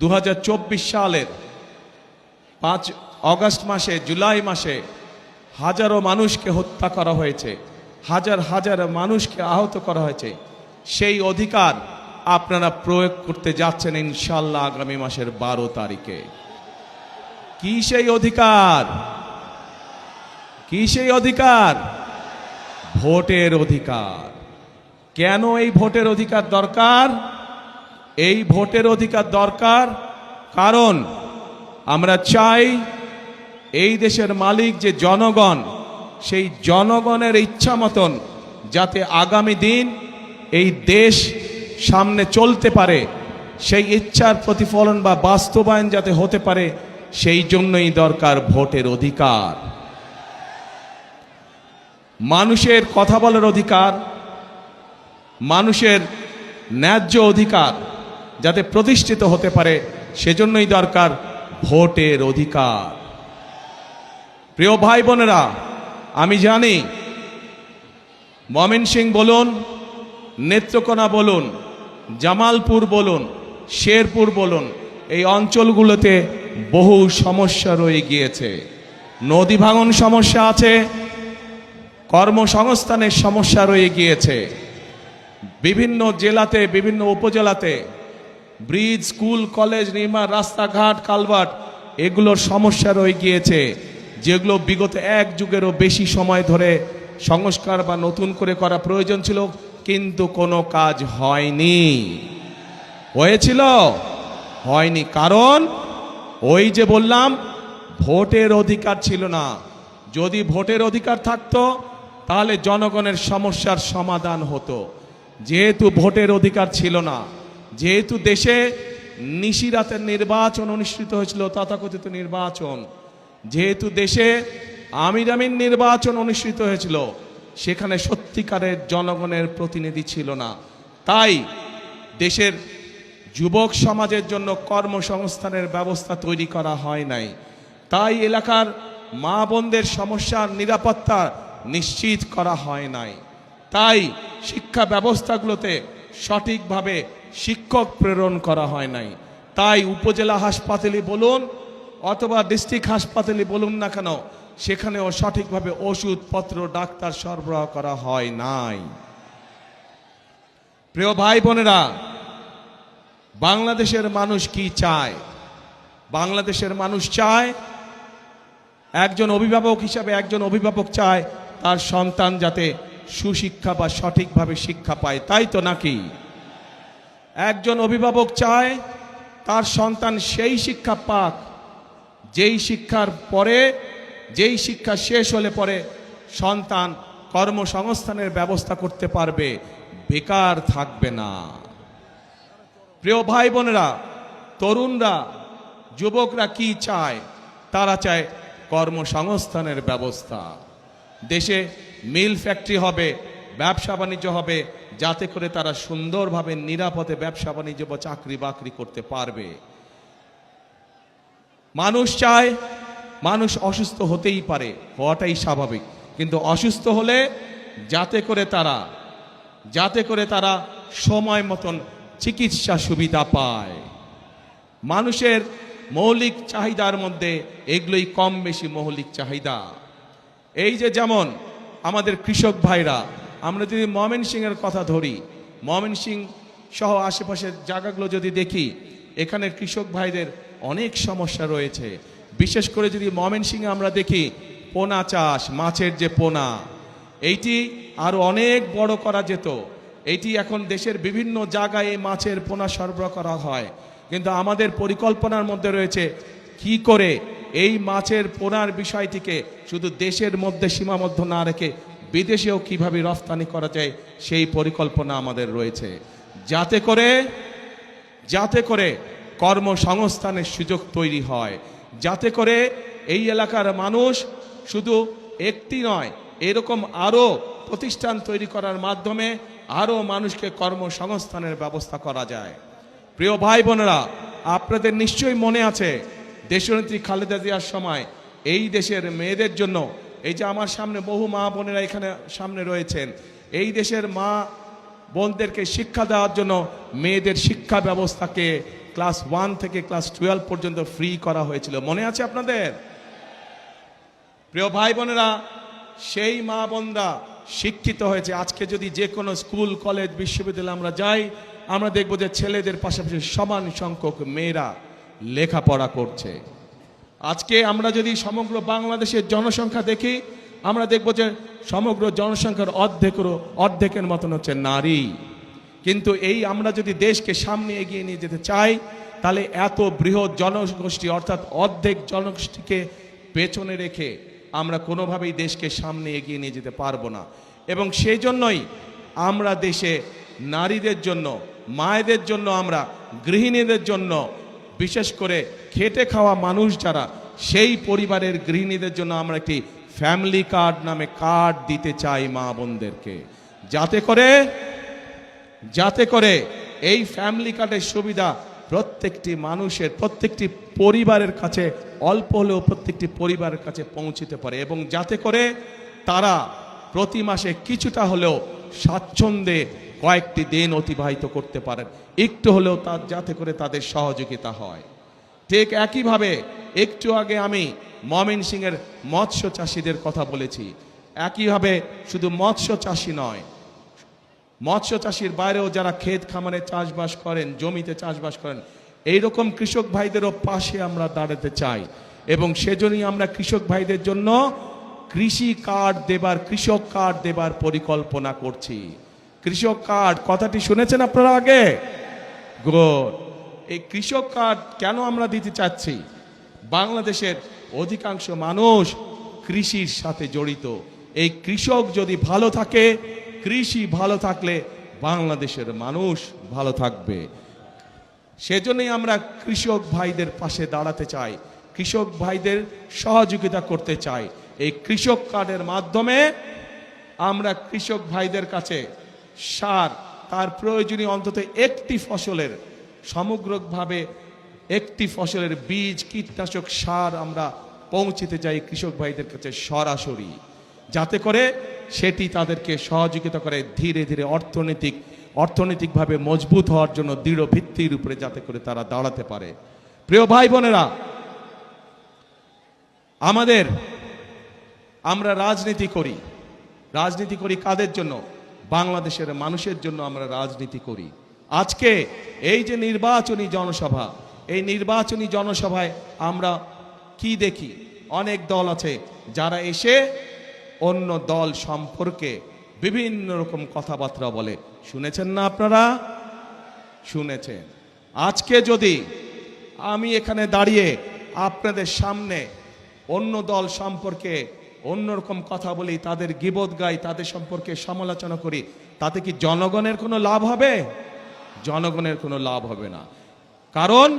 2024 সালের 5 অগস্ট মাসে, জুলাই মাসে হাজারো মানুষকে হত্যা করা হয়েছে, হাজার হাজার মানুষকে আহত করা হয়েছে। সেই অধিকার আপনারা প্রয়োগ করতে যাচ্ছেন ইনশাআল্লাহ আগামী মাসের 12 তারিখে। কি সেই অধিকার? কি সেই অধিকার? ভোটের অধিকার। কেন এই ভোটের অধিকার দরকার? এই ভোটের অধিকার দরকার কারণ আমরা চাই এই দেশের মালিক যে জনগণ, সেই জনগণের ইচ্ছা মতন যাতে আগামী দিন এই দেশ সামনে চলতে পারে, সেই ইচ্ছার প্রতিফলন বা বাস্তবায়ন যাতে হতে পারে, সেই জন্যই দরকার ভোটের অধিকার। মানুষের কথা বলার অধিকার, মানুষের ন্যায্য অধিকার যাতে প্রতিষ্ঠিত হতে পারে, সেজন্যই দরকার ভোটের অধিকার। প্রিয় ভাই বোনেরা, আমি জানি ময়মনসিংহ বলুন, নেত্রকোনা বলুন, জামালপুর বলুন, শেরপুর বলুন, এই অঞ্চলগুলোতে বহু সমস্যা রয়ে গিয়েছে। নদী ভাঙন সমস্যা আছে, কর্মসংস্থানের সমস্যা রয়ে গিয়েছে। বিভিন্ন জেলাতে, বিভিন্ন উপজেলাতে ব্রিজ, স্কুল, কলেজ নির্মাণ, রাস্তাঘাট, কালভার্ট, এগুলোর সমস্যা রয়ে গিয়েছে, যেগুলো বিগত 1 যুগেরও বেশি সময় ধরে সংস্কার বা নতুন করে করা প্রয়োজন ছিল, কিন্তু কোনো কাজ হয়নি। হয়েছিল? হয়নি। কারণ ওই যে বললাম, ভোটের অধিকার ছিল না। যদি ভোটের অধিকার থাকতো তাহলে জনগণের সমস্যার সমাধান হতো। যেহেতু ভোটের অধিকার ছিল না, যেহেতু দেশে নিশিরাতের নির্বাচন অনুষ্ঠিত হয়েছিল, তথাকথিত নির্বাচন, যেহেতু দেশে আমির আমিন নির্বাচন অনুষ্ঠিত হয়েছিল, সেখানে সত্যিকারের জনগণের প্রতিনিধি ছিল না। তাই দেশের যুবক সমাজের জন্য কর্মসংস্থানের ব্যবস্থা তৈরি করা হয় নাই। তাই এলাকার মা বোনদের সমস্যার নিরাপত্তা নিশ্চিত করা হয় নাই। তাই শিক্ষা ব্যবস্থাগুলোতে সঠিকভাবে শিক্ষক প্রেরণ করা হয় নাই। তাই উপজেলা হাসপাতালে বলুন অথবা ডিস্ট্রিক্ট হাসপাতালে বলুন না কেন, সেখানেও সঠিকভাবে ওষুধপত্র, ডাক্তার সরবরাহ করা হয় নাই। প্রিয় ভাই বোনেরা, বাংলাদেশের মানুষ কি চায়? বাংলাদেশের মানুষ চায়, একজন অভিভাবক হিসাবে একজন অভিভাবক চায় তার সন্তান যাতে সুশিক্ষা বা সঠিকভাবে শিক্ষা পায়, তাই তো নাকি? একজন অভিভাবক চায় তার সন্তান সেই শিক্ষা পাক, যেই শিক্ষার পরে, যেই শিক্ষা শেষ হলে পরে সন্তান কর্মসংস্থানের ব্যবস্থা করতে পারবে, বেকার থাকবে না। প্রিয় ভাই বোনেরা, তরুণরা, যুবকরা কি চায়? তারা চায় কর্মসংস্থানের ব্যবস্থা। দেশে মিল ফ্যাক্টরি হবে, ব্যবসা বাণিজ্য হবে, যাতে করে তারা সুন্দরভাবে নিরাপদে ব্যবসা বাণিজ্য বা চাকরি বাকরি করতে পারবে। মানুষ চায়, মানুষ অসুস্থ হতেই পারে, হওয়াটাই স্বাভাবিক, কিন্তু অসুস্থ হলে যাতে করে তারা সময় মতন চিকিৎসা সুবিধা পায়। মানুষের মৌলিক চাহিদার মধ্যে এগুলোই কম বেশি মৌলিক চাহিদা। এই যে যেমন আমাদের কৃষক ভাইরা, আমরা যদি ময়মনসিংহের কথা ধরি, ময়মনসিংহ সহ আশেপাশের জায়গাগুলো যদি দেখি, এখানে কৃষক ভাইদের অনেক সমস্যা রয়েছে। বিশেষ করে যদি ময়মনসিংহে আমরা দেখি পোনা চাষ, মাছের যে পোনা, এইটি আরো অনেক বড় করা যেত। এইটি এখন দেশের বিভিন্ন জায়গায় এই মাছের পোনা সরবরাহ করা হয়, কিন্তু আমাদের পরিকল্পনার মধ্যে রয়েছে কি করে এই মাছের পোনার বিষয়টিকে শুধু দেশের মধ্যে সীমাবদ্ধ না রেখে বিদেশেও কিভাবে রফতানি করা যায়, সেই পরিকল্পনা আমাদের রয়েছে, যাতে করে কর্মসংস্থানের সুযোগ তৈরি হয়, যাতে করে এই এলাকার মানুষ শুধু একটি নয়, এরকম আরো প্রতিষ্ঠান তৈরি করার মাধ্যমে আরো মানুষকে কর্মসংস্থানের ব্যবস্থা করা যায়। প্রিয় ভাই বোনেরা, আপনাদের নিশ্চয়ই মনে আছে দেশনেত্রী খালেদা জিয়ার সময় এই দেশের মেয়েদের জন্য, এই যে আমার সামনে বহু মা বোনেরা এখানে সামনে রয়েছেন, এই দেশের মা বোনদেরকে শিক্ষা দেওয়ার জন্য মেয়েদের শিক্ষা ব্যবস্থাকে ক্লাস 1 থেকে ক্লাস 12 পর্যন্ত ফ্রি করা হয়েছিল, মনে আছে আপনাদের? প্রিয় ভাই বোনেরা, সেই মা বোনরা শিক্ষিত হয়েছে। আজকে যদি যে কোনো স্কুল কলেজ বিশ্ববিদ্যালয়ে আমরা যাই, আমরা দেখব যে ছেলেদের পাশাপাশি সমান সংখ্যক মেয়েরা লেখাপড়া করছে। আজকে আমরা যদি সমগ্র বাংলাদেশের জনসংখ্যা দেখি, আমরা দেখব যে সমগ্র জনসংখ্যার অর্ধেকের মতন হচ্ছে নারী। কিন্তু এই আমরা যদি দেশকে সামনে এগিয়ে নিয়ে যেতে চাই, তাহলে এত বৃহৎ জনগোষ্ঠী অর্থাৎ অর্ধেক জনগোষ্ঠীকে পেছনে রেখে আমরা কোনোভাবেই দেশকে সামনে এগিয়ে নিয়ে যেতে পারবো না। এবং সেই জন্যই আমরা দেশে নারীদের জন্য, মায়েদের জন্য, আমরা গৃহিণীদের জন্য, বিশেষ করে খেটে খাওয়া মানুষ যারা, সেই পরিবারের গৃহিণীদের জন্য আমরা একটি ফ্যামিলি কার্ড নামে কার্ড দিতে চাই মা বোনদেরকে, যাতে করে এই ফ্যামিলি কার্ডের সুবিধা প্রত্যেকটি মানুষের, প্রত্যেকটি পরিবারের কাছে, অল্প হলেও প্রত্যেকটি পরিবারের কাছে পৌঁছতে পারে, এবং যাতে করে তারা প্রতি মাসে কিছুটা হলেও স্বাচ্ছন্দ্যে কয়েকটি দিন অতিবাহিত করতে পারেন, একটু হলেও যাতে করে তাদের সহযোগিতা হয়। ঠিক একইভাবে একটু আগে আমি ময়মনসিংহের মৎস্য চাষিদের কথা বলেছি। একইভাবে শুধু মৎস্য চাষি নয়, মৎস্য চাষির বাইরেও যারা ক্ষেত খামারে চাষবাস করেন, জমিতে চাষবাস করেন, এইরকম কৃষক ভাইদেরও পাশে আমরা দাঁড়াতে চাই। এবং সেজন্যই আমরা কৃষক ভাইদের জন্য কৃষক কার্ড দেবার পরিকল্পনা করছি। কৃষক কার্ড কথাটি শুনেছেন আপনারা আগে? গুড। এই কৃষক কার্ড কেন আমরা দিতে চাচ্ছি? বাংলাদেশের অধিকাংশ মানুষ কৃষির সাথে জড়িত। এই কৃষক যদি ভালো থাকে, কৃষি ভালো থাকলে বাংলাদেশের মানুষ ভালো থাকবে। সেজন্যই আমরা কৃষক ভাইদের পাশে দাঁড়াতে চাই, কৃষক ভাইদের সহযোগিতা করতে চাই। এই কৃষক কার্ডের মাধ্যমে আমরা কৃষক ভাইদের কাছে সার, তার প্রয়োজনীয় অন্তত একটি ফসলের, সমগ্রভাবে একটি ফসলের বীজ, কীটনাশক, সার আমরা পৌঁছতে চাই কৃষক ভাইদের কাছে সরাসরি, যাতে করে সেটি তাদেরকে সহযোগিতা করে ধীরে ধীরে অর্থনৈতিকভাবে মজবুত হওয়ার জন্য দৃঢ় ভিত্তির উপরে যাতে করে তারা দাঁড়াতে পারে। প্রিয় ভাই বোনেরা, আমরা রাজনীতি করি কাদের জন্য? বাংলাদেশের মানুষের জন্য আমরা রাজনীতি করি। আজকে এই যে নির্বাচনী জনসভা, এই নির্বাচনী জনসভায় আমরা কি দেখি? অনেক দল আছে যারা এসে অন্য দল সম্পর্কে বিভিন্ন রকম কথাবার্তা বলে। শুনেছেন না আপনারা? শুনেছেন। আজকে যদি আমি এখানে দাঁড়িয়ে আপনাদের সামনে অন্য দল সম্পর্কে অন্যরকম কথা বলি, তাদের গীবত গাই, তাদের সম্পর্কে সমালোচনা করি, তাতে কি জনগণের কোনো লাভ হবে? জনগণের কোনো লাভ হবে না। কারণ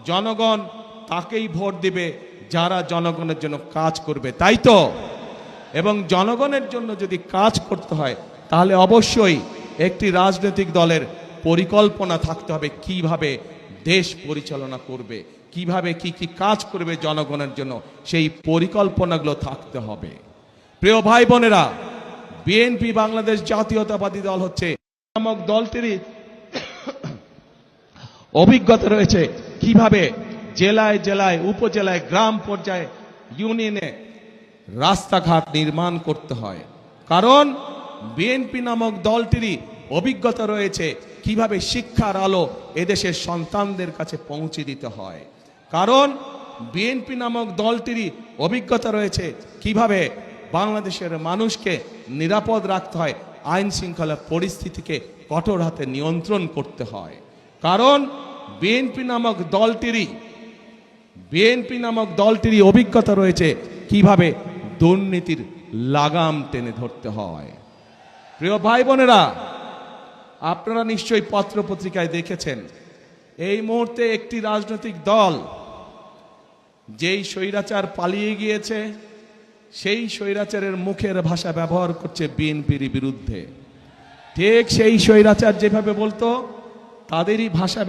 জনগণ তাকেই ভোট দিবে যারা জনগণের জন্য কাজ করবে, তাই তো? এবং জনগণের জন্য যদি কাজ করতে হয়, তাহলে অবশ্যই একটি রাজনৈতিক দলের পরিকল্পনা থাকতে হবে কিভাবে দেশ পরিচালনা করবে, কিভাবে কি কি কাজ করবে জনগণের জন্য, সেই পরিকল্পনাগুলো থাকতে হবে। প্রিয় ভাই বোনেরা, বিএনপি বাংলাদেশ জাতীয়তাবাদী দল হচ্ছে নামক দলটিরই অভিজ্ঞতা রয়েছে কিভাবে জেলায় জেলায়, উপজেলায়, গ্রাম পর্যায়ে, ইউনিয়নে রাস্তাঘাট নির্মাণ করতে হয়। কারণ বিএনপি নামক দলটিরই অভিজ্ঞতা রয়েছে কিভাবে শিক্ষার আলো এদেশের সন্তানদের কাছে পৌঁছে দিতে হয়। কারণ বিএনপি নামক দলটিরই অভিজ্ঞতা রয়েছে কিভাবে বাংলাদেশের মানুষকে নিরাপদ রাখতে হয়, আইন শৃঙ্খলা পরিস্থিতিকে কঠোর হাতে নিয়ন্ত্রণ করতে হয়। কারণ বিএনপি নামক দলটিরই অভিজ্ঞতা রয়েছে কিভাবে দুর্নীতির লাগাম টেনে ধরতে হয়। প্রিয় ভাই বোনেরা, আপনারা নিশ্চয়ই পত্র পত্রিকায় দেখেছেন এই মুহূর্তে একটি রাজনৈতিক দল যেই স্বৈরাচার পালিয়ে গিয়েছে, সেই স্বৈরাচারের মুখের ভাষা ব্যবহার করছে বিএনপির বিরুদ্ধে। ঠিক সেই স্বৈরাচার যেভাবে বলতো, তাদেরই ভাষা